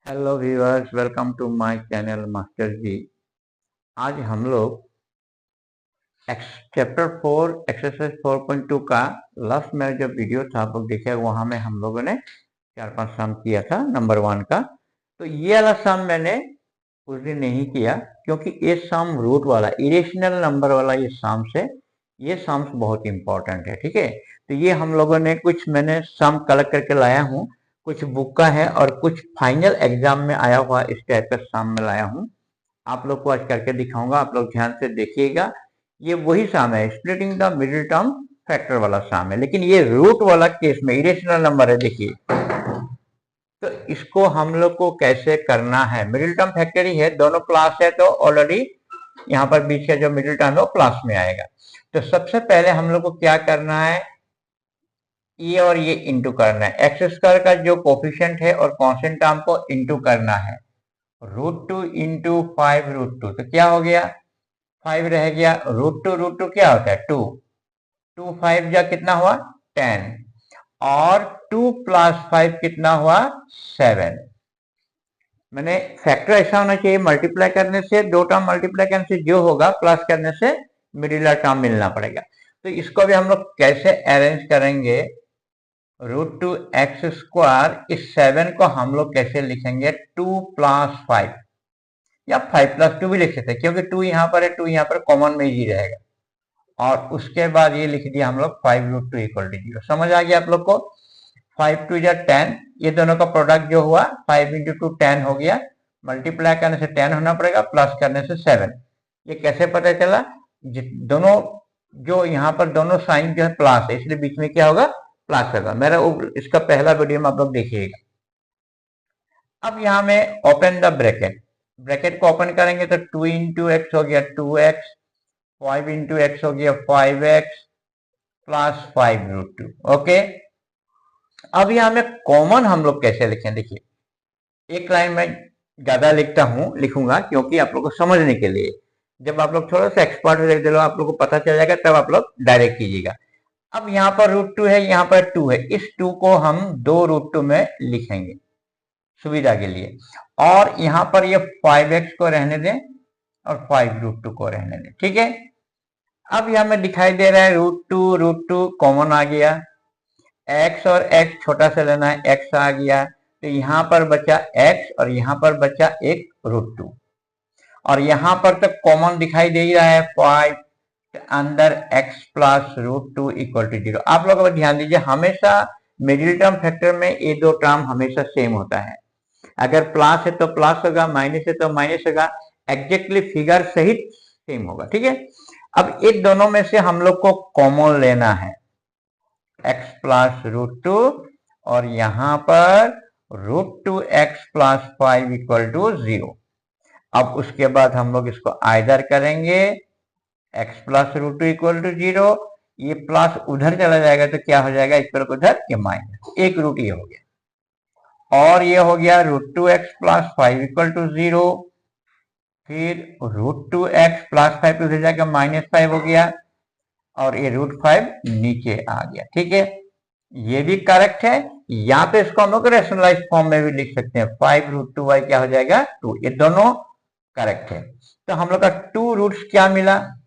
Hello viewers, welcome to my channel master ji. आज हम लोग चैप्टर 4 एक्सरसाइज 4.2 का लास्ट में जो वीडियो था आप लोग देखे, वहां में हम लोगों ने 4-5 सम किया था नंबर 1 का। तो ये वाला सम मैंने उस दिन नहीं किया क्योंकि ये सम रूट वाला इरेशनल नंबर वाला ये सम्स है। ये सम्स बहुत इंपॉर्टेंट है, ठीक है। तो ये हम लोगों ने मैंने सम कलेक्ट करके लाया हूँ, कुछ बुक का है और कुछ फाइनल एग्जाम में आया हुआ इस टाइप का सम में लाया हूँ। आप लोग को आज करके दिखाऊंगा, आप लोग ध्यान से देखिएगा। ये वही सम है, splitting the middle term factor वाला सम है, लेकिन ये रूट वाला केस में इरेशनल नंबर है। देखिए, तो इसको हम लोग को कैसे करना है। मिडिल टर्म फैक्टर ही है, दोनों प्लस है तो ऑलरेडी यहाँ पर बीच का जो मिडिल टर्म है वो प्लस में आएगा। तो सबसे पहले हम लोग को क्या करना है, ये और ये इंटू करना है। एक्स स्क्वायर का जो कोफिशिएंट है और कांस्टेंट टर्म को इंटू करना है। √2 इंटू 5√2, तो क्या हो गया, 5 रह गया। √2 क्या होता है, 2। 2 5 जा कितना हुआ, 10। और 2 + 5 कितना हुआ, 7। मैंने फैक्टर ऐसा होना चाहिए, मल्टीप्लाई करने से दो टर्म मल्टीप्लाई करने से जो होगा प्लस करने से मिडिल टर्म मिलना पड़ेगा। तो इसको भी हम लोग कैसे अरेंज करेंगे, √2x², इस 7 को हम लोग कैसे लिखेंगे, 2 + 5 या 5 + 2 भी लिख सकते हैं, क्योंकि 2 यहाँ पर है, 2 यहाँ पर कॉमन में ही रहेगा। और उसके बाद ये लिख दिया हम लोग 5√2 = 0। समझ आ गया आप लोग को। 5 2 = 10, ये दोनों का प्रोडक्ट जो हुआ 5 × 2 10 हो गया। मल्टीप्लाई करने से 10 होना पड़ेगा, प्लस करने से 7। ये कैसे पता चला, दोनों जो यहाँ पर दोनों साइन जो है प्लस है, इसलिए बीच में क्या होगा, प्लस होगा। मेरा इसका पहला वीडियो में आप लोग देखिएगा। अब यहाँ में ओपन द ब्रैकेट, ब्रैकेट को ओपन करेंगे तो 2 × x हो गया 2x, 5 × x हो गया 5x प्लस 5√2। ओके, अब यहाँ में कॉमन हम लोग कैसे लिखें, देखिए एक लाइन में ज्यादा लिखूंगा क्योंकि आप लोग को समझने के लिए। जब आप लोग थोड़ा सा एक्सपर्ट हो जाएगा, आप लोग को पता चल जाएगा, तब आप लोग डायरेक्ट कीजिएगा। अब यहाँ पर √2 है, यहाँ पर 2 है, इस 2 को हम 2√2 में लिखेंगे सुविधा के लिए। और यहाँ पर ये 5x को रहने दें और 5√2 को रहने दें, ठीक है। अब यहाँ में दिखाई दे रहा है √2 कॉमन आ गया, x और x छोटा सा लेना है, x आ गया, तो यहाँ पर बचा x और यहाँ पर बचा एक √2। और यहाँ पर तक कॉमन दिखाई दे रहा है 5, अंदर x + √2 = 0। आप लोग ध्यान दीजिए, हमेशा मिडिल टर्म फैक्टर में ये दो टर्म हमेशा सेम होता है। अगर प्लस है तो प्लस होगा, माइनस है तो माइनस होगा, एग्जैक्टली फिगर सहित सेम होगा, ठीक है। अब इन दोनों में से हम लोग को कॉमन लेना है, x + √2 और यहां पर √2x + 5 = 0। अब उसके बाद हम लोग इसको आइदर करेंगे, x + √2 = 0, ये प्लस उधर चला जाएगा तो क्या हो जाएगा, इक्वल उधर ये माइनस, एक रूट ये हो गया। और ये हो गया √2x + 5 = 0, फिर √2x + 5 उधर जाकर -5 हो गया, और ये √5 नीचे आ गया, ठीक है। ये भी करेक्ट है। या तो इसको हम लोग रेशनलाइज फॉर्म में भी लिख सकते हैं, 5√2y क्या हो जाएगा, 2। ये दोनों करेक्ट है। तो हम लोग का 2 रूट्स क्या मिला,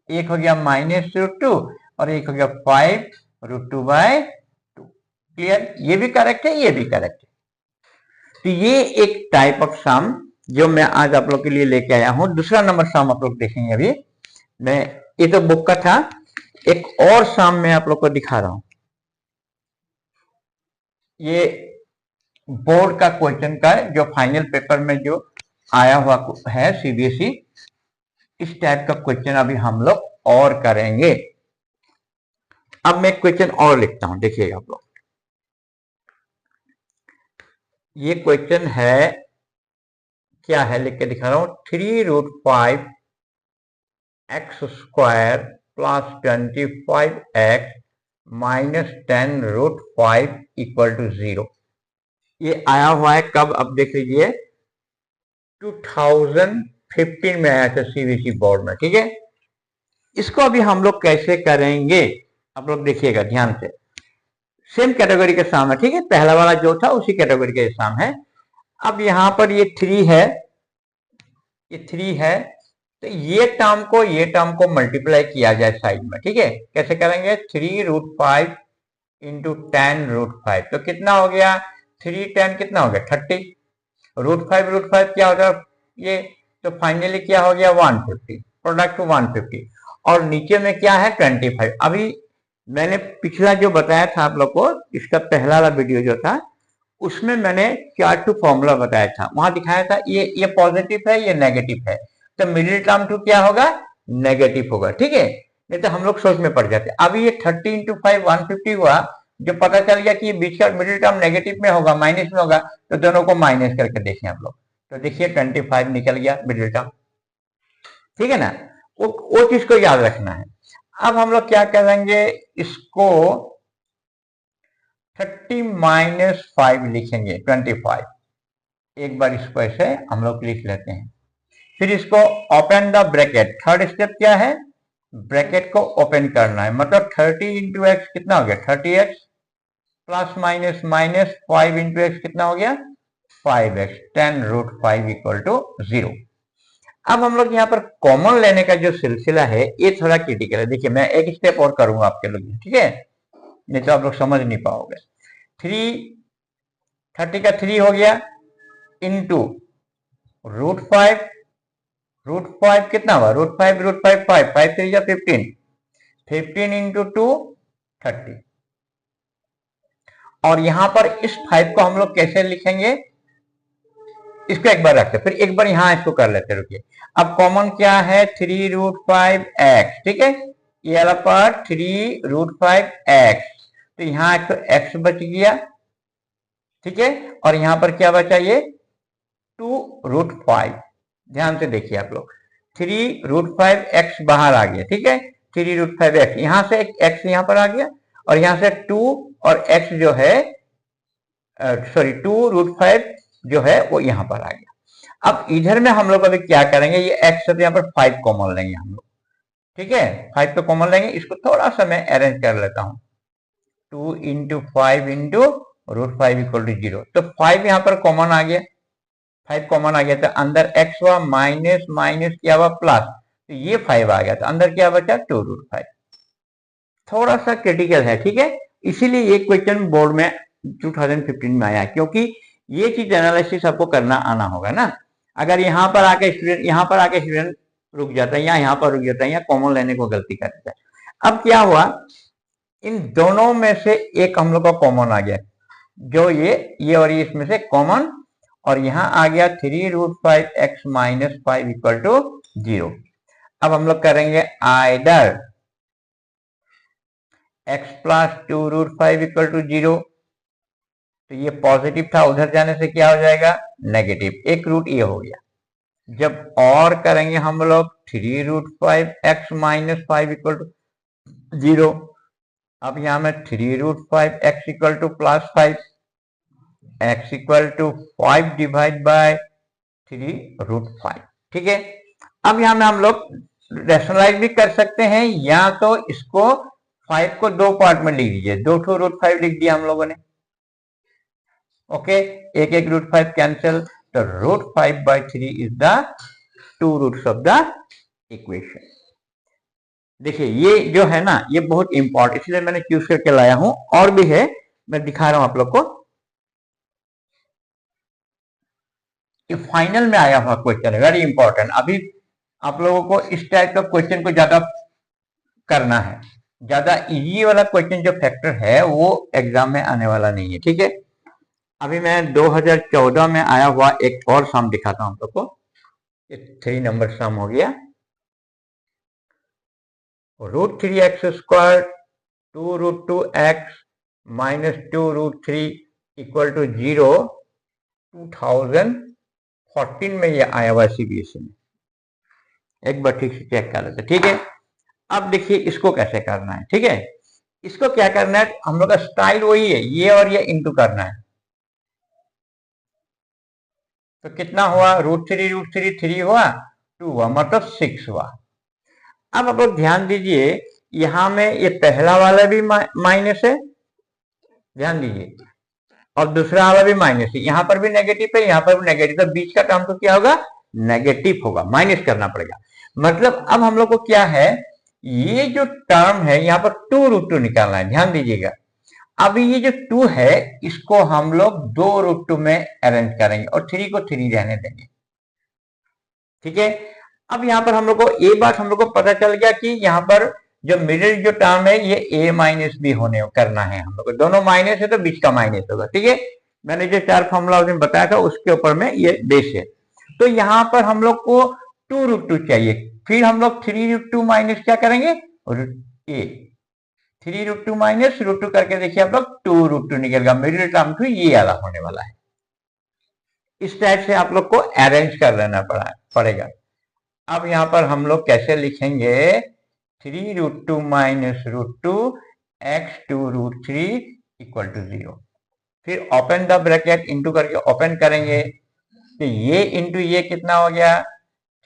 एक हो गया -√2 और एक हो गया 5√2/2। क्लियर, ये भी करेक्ट है, ये भी करेक्ट है। तो ये एक टाइप ऑफ सम जो मैं आज आप लोग के लिए लेके आया हूं। दूसरा नंबर सम आप लोग देखेंगे अभी। मैं ये तो बुक का था, एक और सम मैं आप लोग को दिखा रहा हूं। ये बोर्ड का क्वेश्चन का है, जो फाइनल पेपर में जो आया हुआ है सीबीएसई, इस टाइप का क्वेश्चन अभी हम लोग और करेंगे। अब मैं क्वेश्चन और लिखता हूं, देखिएगा आप लोग। ये क्वेश्चन है, क्या है लिख के दिखा रहा हूं, 3√5 x² + 25x - 10√5 = 0। ये आया हुआ है कब, अब देख लीजिए, 2015 में आया था सीबीएसई बोर्ड में, ठीक है। इसको अभी हम लोग कैसे करेंगे, आप लोग देखिएगा ध्यान से। सेम कैटेगरी के सम है, ठीक है, पहला वाला जो था उसी कैटेगरी के सम है। अब यहाँ पर ये 3 है, ये 3 है, तो ये टर्म को मल्टीप्लाई किया जाए साइड में, ठीक है। कैसे करेंगे, 3√5 इंटू 10√5, तो कितना हो गया, 3×10 कितना हो गया 30, √5 क्या होता है ये, तो फाइनली क्या हो गया 150, प्रोडक्ट 150, और नीचे में क्या है 25। अभी मैंने पिछला जो बताया था आप लोग को, इसका पहला वाला वीडियो जो था उसमें मैंने चार्ट टू फॉर्मूला बताया था, वहां दिखाया था ये पॉजिटिव है, ये नेगेटिव है, तो मिडिल टर्म टू क्या होगा, नेगेटिव होगा, ठीक है। नहीं तो हम लोग सोच में पड़ जाते। अभी ये 30 इंटू 5 150 हुआ, जो पता चल गया कि ये बीच का मिडिल टर्म नेगेटिव में होगा, माइनस में होगा, तो दोनों को माइनस करके देखें आप लोग, तो देखिए 25 निकल गया मिडिल टर्म, ठीक है ना। वो चीज को याद रखना है। अब हम लोग क्या करेंगे, इसको 30 माइनस 5 लिखेंगे 25, एक बार इसको ऐसे हम लोग लिख लेते हैं। फिर इसको open the bracket, third step क्या है, ब्रैकेट को ओपन करना है, मतलब 30 इंटू एक्स कितना हो गया 30x, plus minus minus 5 into x कितना हो गया 5x, 10√5 इक्वल टू 0। अब हम लोग यहाँ पर कॉमन लेने का जो सिलसिला है ये थोड़ा क्रिटिकल है। देखिए मैं एक स्टेप और करूंगा आपके लोग, ठीक है, नहीं तो आप लोग समझ नहीं पाओगे। 30 का 3 हो गया इंटू √5, √5 कितना हुआ, √5 5 5 3 या 15, 15 इंटू 2 30, और यहां पर इस 5 को हम लोग कैसे लिखेंगे, इसको एक बार रखते, फिर एक बार यहां इसको कर लेते, रुकिए। अब कॉमन क्या है 3√5x, ठीक है, ये वाला पार्ट 3√5x, तो यहां एक तो x बच गया, ठीक है, और यहां पर क्या बचा ये 2√5। ध्यान से देखिए आप लोग, 3√5x बाहर आ गया, ठीक है, 3√5x, यहां से एक x यहां पर आ गया, और यहां से 2 और x जो है सॉरी 2√5 जो है वो यहां पर आ गया। अब इधर में हम लोग अभी क्या करेंगे, ये x है तो यहाँ पर 5 कॉमन लेंगे हम लोग, ठीक है, 5 तो कॉमन लेंगे, इसको थोड़ा सा मैं अरेंज कर लेता हूं, 2 इंटू 5 इंटू √5 इक्वल टू 0, तो 5 यहां पर कॉमन आ गया, 5 कॉमन आ गया, तो अंदर x हुआ माइनस माइनस क्या हुआ प्लस, तो ये 5 आ गया, तो अंदर क्या बचा 2√5। थोड़ा सा क्रिटिकल है, ठीक है, इसीलिए ये क्वेश्चन बोर्ड में 2015 में आया, क्योंकि ये चीज एनालिसिस आपको करना आना होगा ना। अगर यहाँ पर आके स्टूडेंट रुक जाता है या यहाँ पर रुक जाता है या कॉमन लेने को गलती कर देता है। अब क्या हुआ, इन दोनों में से एक हम लोग का कॉमन आ गया, जो ये और ये इसमें से कॉमन, और यहां आ गया 3√5x माइनस 5 इक्वल टू 0। अब हम लोग करेंगे either x plus 2√5 equal to 0, तो ये पॉजिटिव था, उधर जाने से क्या हो जाएगा नेगेटिव, एक रूट ये हो गया। जब और करेंगे हम लोग 3√5x माइनस 5 इक्वल टू 0, अब यहां में 3√5x equal to plus 5, x equal to 5 divide by 3√5, ठीक है। अब यहां में हम लोग रैशनलाइज भी कर सकते हैं, या तो इसको 5 को दो पार्ट में लिख दीजिए, 2 √5 लिख दिया हम लोगों ने, ओके, एक एक √5 कैंसिल, तो √5/3 is the 2 roots of the equation. देखिए ये जो है ना ये बहुत इंपॉर्टेंट, इसलिए मैंने चूज करके लाया हूं, और भी है मैं दिखा रहा हूं आप लोग को। ये फाइनल में आया हुआ क्वेश्चन है, वेरी इंपॉर्टेंट। अभी आप लोगों को इस टाइप का क्वेश्चन को ज्यादा करना है, ज्यादा इजी वाला क्वेश्चन जो फैक्टर है वो एग्जाम में आने वाला नहीं है, ठीक है। अभी मैं 2014 में आया हुआ एक और सम दिखाता हूं आप लोग को, ये 3 नंबर सम हो गया, √3x² 2√2x minus 2√3 equal to 0, 2014 में ये आया हुआ सीबीएसई में, एक बार ठीक से चेक कर लेते, ठीक है। अब देखिए इसको कैसे करना है, ठीक है, इसको क्या करना है, हम लोग का स्टाइल वही है, ये और ये इंटू करना है, तो कितना हुआ √3 3 हुआ, 2 हुआ, मतलब 6 हुआ। अब आप लोग ध्यान दीजिए, यहां में ये पहला वाला भी माइनस है ध्यान दीजिए, और दूसरा वाला भी माइनस है, यहाँ पर भी नेगेटिव है, यहाँ पर भी नेगेटिव, तो बीच का टर्म तो क्या होगा, नेगेटिव होगा, माइनस करना पड़ेगा। मतलब अब हम लोग को क्या है, ये जो टर्म है यहाँ पर 2√2 निकालना है, ध्यान दीजिएगा। अब ये जो 2 है इसको हम लोग 2√2 में अरेंज करेंगे और 3 को 3 रहने देंगे, ठीक है। अब यहाँ पर हम लोग को ये बात हम लोग को पता चल गया कि यहाँ पर जो मिडिल जो टर्म है ये a माइनस बी होने करना है, हम लोग को दोनों माइनस है तो बीच का माइनस होगा, ठीक है। मैंने जो 4 फॉर्मूला उसमें बताया था उसके ऊपर में ये बेस है। तो यहाँ पर हम लोग को 2√2 चाहिए, फिर हम लोग 3√2 माइनस क्या करेंगे, a 3√2 माइनस √2 करके देखिए आप लोग 2√2 निकलेगा, मिडिल टर्म तो ये वाला होने वाला है। इस टाइप से आप लोग को अरेंज कर लेना पड़ेगा। अब यहाँ पर हम लोग कैसे लिखेंगे, 3√2 माइनस √2 x 2√3 इक्वल टू 0। फिर ओपन द ब्रैकेट, इंटू करके ओपन करेंगे तो ये इंटू ये कितना हो गया,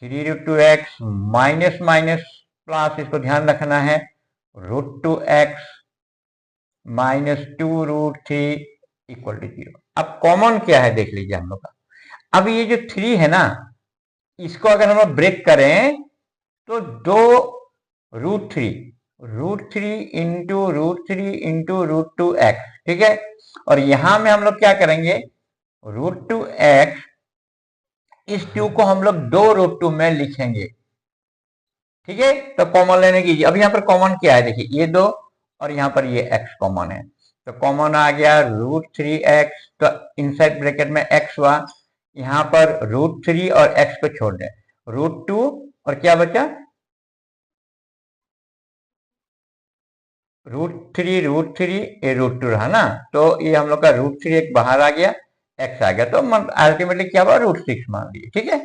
3√2x माइनस माइनस प्लस, इसको ध्यान रखना है, √2x माइनस 2√3 इक्वल टू 0। अब कॉमन क्या है देख लीजिए हम लोग का। अब ये जो 3 है ना, इसको अगर हम लोग ब्रेक करें तो 2√3 इंटू √2x, ठीक है। और यहां में हम लोग क्या करेंगे, √2x, इस 2 को हम लोग 2√2 में लिखेंगे, ठीक है। तो कॉमन लेने की, अब यहाँ पर कॉमन क्या है देखिए, ये 2 और यहाँ पर ये x कॉमन है, तो कॉमन आ गया √3x, तो इनसाइड ब्रैकेट में x हुआ, यहाँ पर √3 और x को छोड़ दें, √2 और क्या बचा, √3 ये √2 रहा ना, तो ये हम लोग का √3 एक बाहर आ गया, x आ गया, तो अल्टीमेटली क्या हुआ, √6 मान लिए, ठीक है।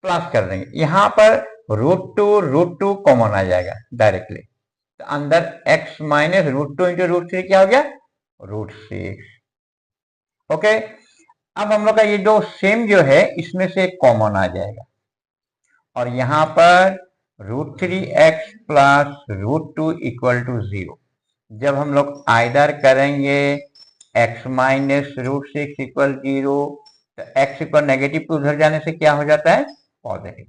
प्लस कर देंगे, यहां पर √2 कॉमन आ जाएगा डायरेक्टली, तो अंदर x माइनस √2 इंटू √3 क्या हो गया, √6। ओके, अब हम लोग का ये दो सेम जो है इसमें से कॉमन आ जाएगा, और यहां पर √3x प्लस √2 इक्वल टू 0। जब हम लोग आइदर करेंगे x माइनस √6 इक्वल 0, तो x इक्वल नेगेटिव को उधर जाने से क्या हो जाता है, पॉजिटिव।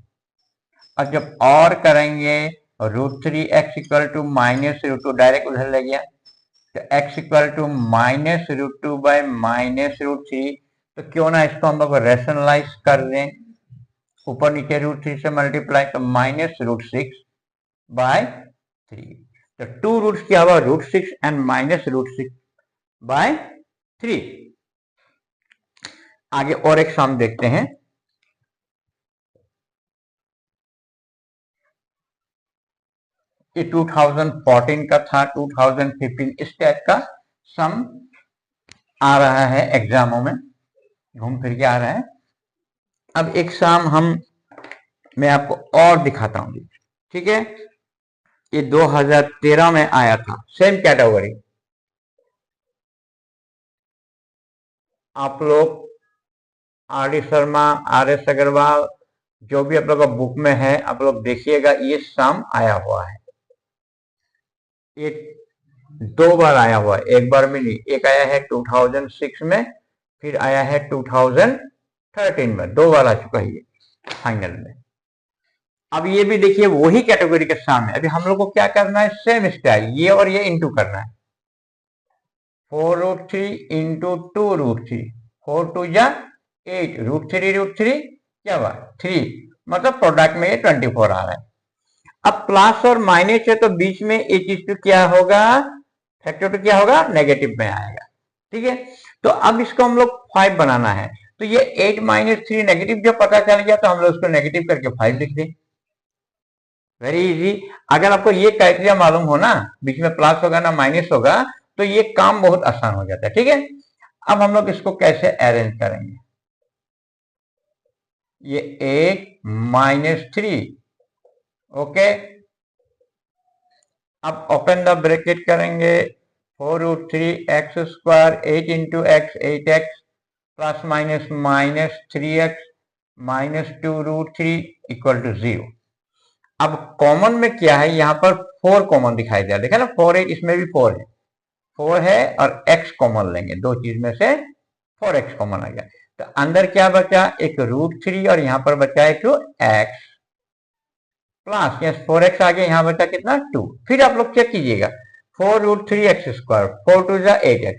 और जब और करेंगे √3x equal to minus √2, direct उधर ले गया, तो x equal to minus √2 by minus √3, तो क्यों ना इसको हम लोग रेशनलाइज कर दें, ऊपर नीचे √3 से मल्टीप्लाई, तो माइनस √6 बाय 3, तो 2 रूट्स क्या हुआ, √6 एंड माइनस √6 बाय 3। आगे और एक सम देखते हैं, ये 2014 का था, 2015 इस टाइप का सम आ रहा है एग्जामों में, घूम फिर के आ रहा है। अब एक सम मैं आपको और दिखाता हूं, ठीक है। ये 2013 में आया था, सेम कैटेगरी। आप लोग R D Sharma, R S Agarwal, जो भी आप लोग का बुक में है आप लोग देखिएगा, ये सम आया हुआ है, ये 2 बार आया हुआ है, एक बार में नहीं, एक आया है 2006 में, फिर आया है 2013 में, 2 बार आ चुका है ये फाइनल में। अब ये भी देखिए वही कैटेगरी के सामने, अभी हम लोग को क्या करना है, सेम स्टाइल, ये और ये इंटू करना है, 4√3 इंटू 2√3, 4 2 जा 8, √3 क्या हुआ 3, मतलब प्रोडक्ट में ये 24 आ रहा है। अब प्लस और माइनस है तो बीच में ये चीज तो क्या होगा, फैक्टर तो क्या होगा, नेगेटिव में आएगा, ठीक है। तो अब इसको हम लोग 5 बनाना है, तो ये 8 माइनस 3 नेगेटिव जब पता चल गया तो हम लोग उसको नेगेटिव करके 5 लिख दें, वेरी इजी। अगर आपको ये क्राइटेरिया मालूम हो ना, बीच में प्लस होगा ना माइनस होगा, तो ये काम बहुत आसान हो जाता है, ठीक है। अब हम लोग इसको कैसे अरेंज करेंगे, ये 8 माइनस 3, ओके। अब ओपन द ब्रैकेट करेंगे, 4√3x², 8 into x 8x, plus minus minus 3x minus 2√3 equal to 0। अब कॉमन में क्या है, यहां पर 4 कॉमन दिखाई दे रहा है, देखा ना, 4 है, इसमें भी 4 है, 4 है और x कॉमन लेंगे, दो चीज में से 4x कॉमन आ गया, तो अंदर क्या बचा, एक √3 और यहाँ पर बचा एक x प्लस, यस 4x आ गया, यहाँ बचा कितना 2। फिर आप लोग चेक कीजिएगा, 4√3x², 4 2 8x,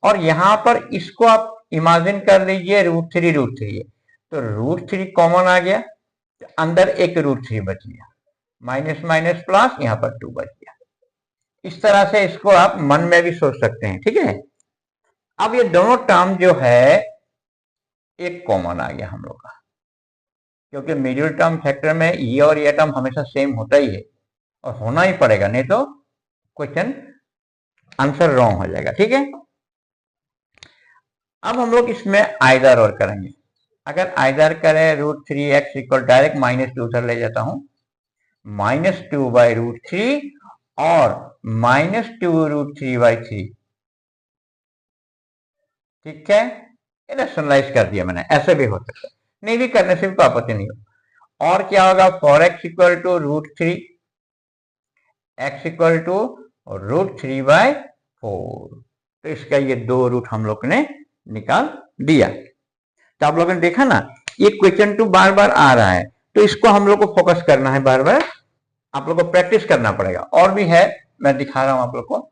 और यहाँ पर इसको आप इमेजिन कर लीजिए √3 है, तो √3 कॉमन आ गया, तो अंदर एक √3 बच गया, माइनस माइनस प्लस, यहाँ पर 2 बच गया। इस तरह से इसको आप मन में भी सोच सकते हैं, ठीक है। अब ये दोनों टर्म जो है एक कॉमन आ गया हम लोग का, क्योंकि मिडिल टर्म फैक्टर में ये और ये टर्म हमेशा सेम होता ही है और होना ही पड़ेगा, नहीं तो क्वेश्चन आंसर रॉन्ग हो जाएगा, ठीक है। अब हम लोग इसमें आइदर और करेंगे। अगर आइदर करें √3x इक्वल, डायरेक्ट -2 उधर ले जाता हूं, -2/√3 और -2√3/3, ठीक है। ये रैशनलाइज कर दिया मैंने, ऐसे भी हो सकता है, नहीं भी करने से भी कोई आपत्ति नहीं हो। और क्या होगा, 4x equal to √3, x equal to √3/4, तो इसका ये दो रूट हम लोग ने निकाल दिया। तो आप लोगों ने देखा ना, ये क्वेश्चन 2 बार बार आ रहा है, तो इसको हम लोग को फोकस करना है, बार बार आप लोग को प्रैक्टिस करना पड़ेगा। और भी है, मैं दिखा रहा हूं आप लोग को।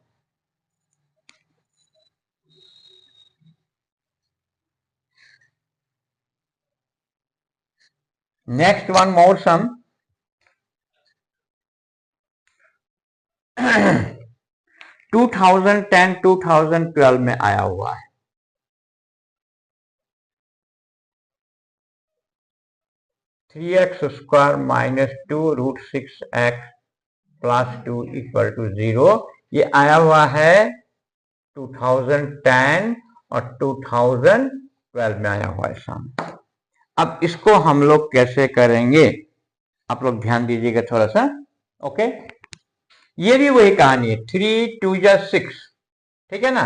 नेक्स्ट वन मोर सम, 2010-2012 में आया हुआ है। 3x² minus 2√6x plus 2 equal to 0, ये आया हुआ है 2010 और 2012 में आया हुआ है सामने। अब इसको हम लोग कैसे करेंगे, आप लोग ध्यान दीजिएगा थोड़ा सा, ओके। ये भी वही कहानी है, 3 2 6, ठीक है ना।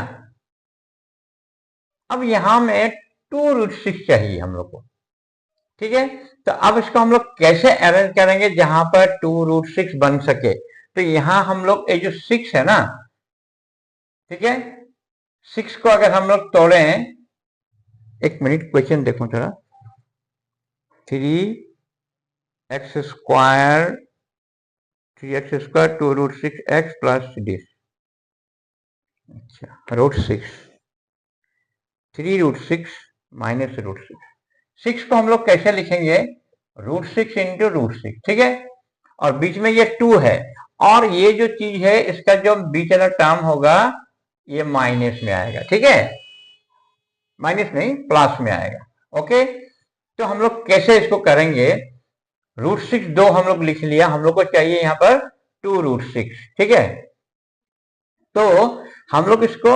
अब यहां में 2√6 चाहिए हम लोग को, ठीक है। तो अब इसको हम लोग कैसे अरेंज करेंगे जहां पर 2√6 बन सके। तो यहां हम लोग ये जो 6 है ना, ठीक है, 6 को अगर हम लोग तोड़े, एक मिनट क्वेश्चन देखो थोड़ा, 3x² 2√6x प्लस दिस, अच्छा √6, 3√6 माइनस √6, 6 को हम लोग कैसे लिखेंगे, √6 इंटू √6, ठीक है। और बीच में ये 2 है, और ये जो चीज है इसका जो बीच वाला टर्म होगा ये माइनस में आएगा, ठीक है, माइनस नहीं प्लस में आएगा, ओके। तो हम लोग कैसे इसको करेंगे, √6 दो हम लोग लिख लिया, हम लोग को चाहिए यहाँ पर 2√6, ठीक है। तो हम लोग इसको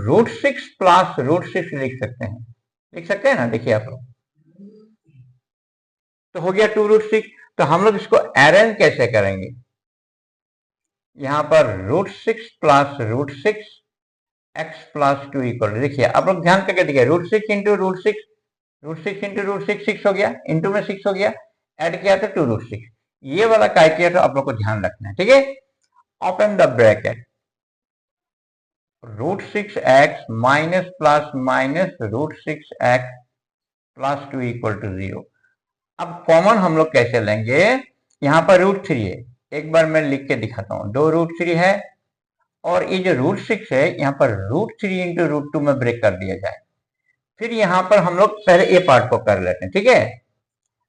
√6 प्लस √6 लिख सकते हैं, लिख सकते हैं ना, देखिए आप लोग, तो हो गया 2√6। तो हम लोग इसको अरेंज कैसे करेंगे, यहां पर √6 प्लस √6 x प्लस 2 इक्वल, देखिए आप लोग ध्यान करके देखिए, √6 इंटू √6, √6 इंटू √6 6 हो गया, इंटू में 6 हो गया, ऐड किया तो 2√6, ये वाला क्राइटेरिया आप लोग को ध्यान रखना है, ठीक है। Open the bracket, √6x minus plus minus √6x plus 2 equal to 0। अब कॉमन हम लोग कैसे लेंगे, यहां पर √3 है, एक बार मैं लिख के दिखाता हूं, 2 √3 है, और ये जो √6 है यहाँ पर √3 इंटू √2 में ब्रेक कर दिया जाए। फिर यहां पर हम लोग पहले ए पार्ट को कर लेते हैं, ठीक है।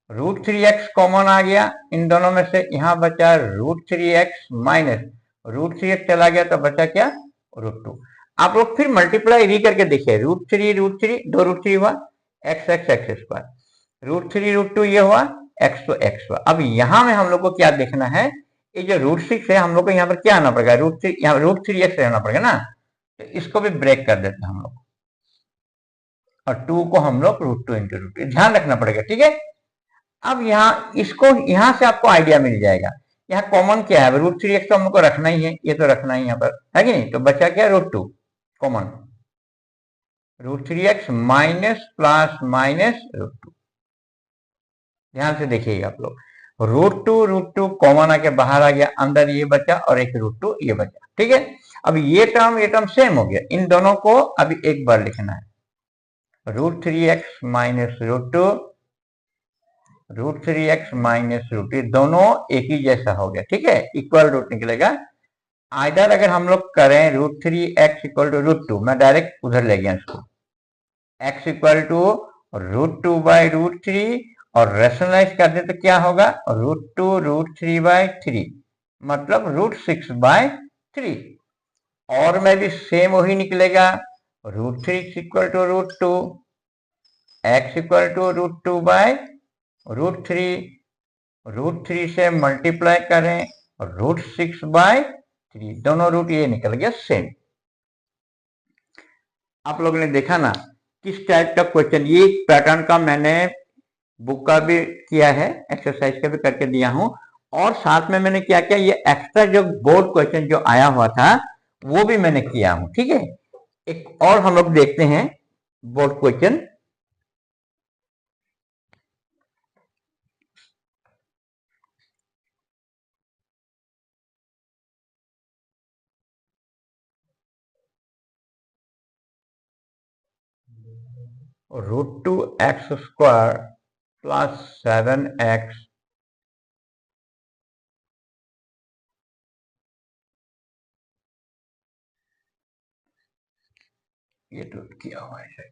√3x कॉमन आ गया इन दोनों में से, यहां बचा √3x माइनस √3x चला गया तो बचा क्या, √2। आप लोग फिर मल्टीप्लाई री करके देखिए, √3 दो √3 हुआ, x x x स्क्वायर, √3 √2 ये हुआ, x तो x हुआ। अब यहां में हम लोग को क्या देखना है, ये जो √6 है हम लोग को यहाँ पर क्या आना पड़ेगा, √3, यहाँ √3x रहना पड़ेगा ना, तो इसको भी ब्रेक कर देते हैं हम लोग, और 2 को हम लोग √2 इंटू √2, ध्यान रखना पड़ेगा, ठीक है। अब यहाँ इसको, यहां से आपको आइडिया मिल जाएगा, यहाँ कॉमन क्या है, √3x तो हम लोग को रखना ही है, ये तो रखना ही यहाँ पर है कि नहीं, तो बचा क्या, √2 common, √3x minus plus minus √2, ध्यान से देखिएगा आप लोग, √2 कॉमन आके बाहर आ गया, अंदर ये बचा और एक √2 ये बचा, ठीक है। अब ये टर्म सेम हो गया, इन दोनों को अभी एक बार लिखना है, √3x माइनस √3x माइनस √2 दोनों एक ही जैसा हो गया, ठीक है, इक्वल रूट निकलेगा। आइदर अगर हम लोग करें √3x इक्वल टू √2, मैं डायरेक्ट उधर ले गया इसको, x इक्वल टू √2 बाई √3 और रेशनलाइज कर दे तो क्या होगा, √2 √3/3 मतलब √6 बाय 3, और में भी सेम वही निकलेगा, √3 equal to √2, x equal to √2 by √3, √3 से मल्टीप्लाई करें √6 बाय 3, दोनों रूट ये निकल गया सेम। आप लोगों ने देखा ना किस टाइप का क्वेश्चन, ये पैटर्न का मैंने बुक का भी किया है, एक्सरसाइज का भी करके दिया हूं, और साथ में मैंने क्या किया, ये एक्स्ट्रा जो बोर्ड क्वेश्चन जो आया हुआ था वो भी मैंने किया हूं, ठीक है। एक और हम लोग देखते हैं board question. √2x² plus 7x ये तो किया हुआ है,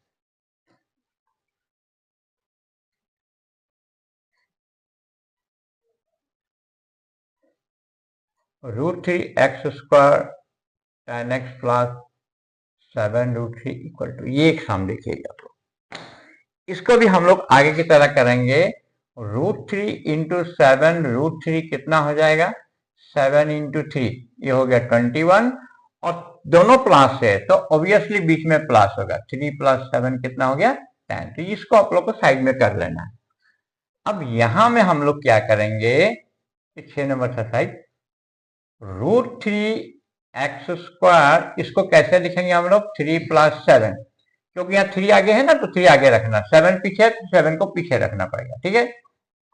√3x² tan x plus 7√3 equal to, ये एक साम लिखिएगा। तो इसको भी हम लोग आगे की तरह करेंगे, √3 इंटू 7 √3 कितना हो जाएगा, 7 इंटू 3 ये हो गया 21, और दोनों प्लस है तो ऑब्वियसली बीच में प्लस होगा, 3 प्लस 7 कितना हो गया 10, तो इसको आप लोग को साइड में कर लेना है। अब यहां में हम लोग क्या करेंगे, 6 नंबर था साइड, √3x², इसको कैसे लिखेंगे हम लोग, 3 प्लस 7, क्योंकि यहाँ 3 आगे है ना तो 3 आगे रखना, 7 पीछे है तो 7 को पीछे रखना पड़ेगा, ठीक है,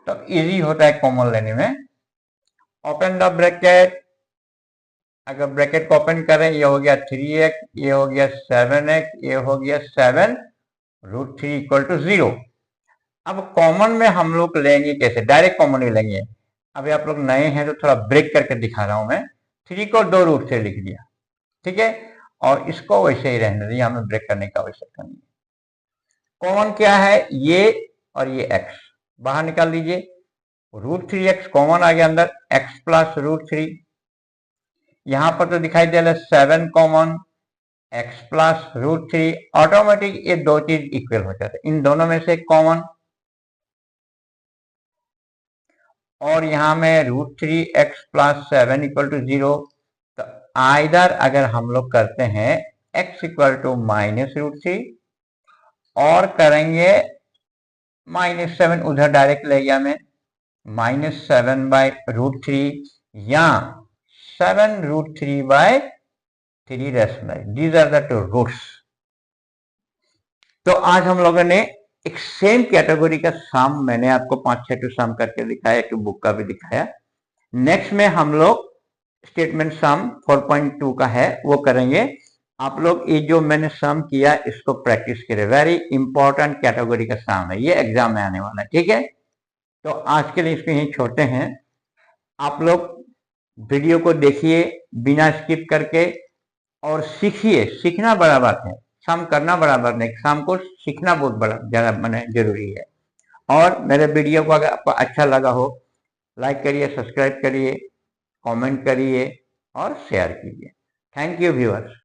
तो इजी होता है कॉमन लेने में। ओपन द ब्रैकेट, अगर ब्रैकेट को ओपन करें, ये हो गया 3x, ये हो गया 7x, ये हो गया 7, √3 इक्वल टू 0। अब कॉमन में हम लोग लेंगे कैसे, डायरेक्ट कॉमन ही लेंगे। अभी आप लोग नए हैं तो थोड़ा ब्रेक करके दिखा रहा हूं मैं, 3 को 2 रूट से लिख दिया, ठीक है, और इसको वैसे ही रहने दिया, हमें ब्रेक करने का आवश्यकता नहीं। कॉमन क्या है, ये और ये x बाहर निकाल दीजिए, √3x कॉमन आ गया अंदर, x प्लस √3, यहां पर तो दिखाई दे रहा है 7 कॉमन, x प्लस √3, ऑटोमेटिक ये दो चीज इक्वल हो जाते हैं, इन दोनों में से कॉमन, और यहां में √3x प्लस 7 इक्वल टू 0, तो आइदर अगर हम लोग करते हैं x इक्वल टू माइनस √3 और करेंगे -7, उधर डायरेक्ट ले गया मैं, -7 बाय √3 या 7 √3 by 3 rationalise, these are the two roots. तो आज हम लोगों ने एक सेम कैटेगरी का सम, मैंने आपको 5-6 टू सम करके दिखाया, एक बुक का भी दिखाया। नेक्स्ट में हम लोग स्टेटमेंट सम 4.2 का है वो करेंगे। आप लोग ये जो मैंने सम किया इसको प्रैक्टिस करें, वेरी इंपॉर्टेंट कैटेगरी का सम है, ये एग्जाम में आने वाला है, ठीक है। तो आज के लिए इसको यहीं छोड़ते हैं, आप लोग वीडियो को देखिए बिना स्किप करके और सीखिए, सीखना बड़ा बात है, सम करना बड़ा बात नहीं, सम को सीखना बहुत बड़ा ज्यादा मैंने जरूरी है। और मेरे वीडियो को अगर आपको अच्छा लगा हो, लाइक करिए, सब्सक्राइब करिए, कमेंट करिए और शेयर कीजिए। Thank you viewers.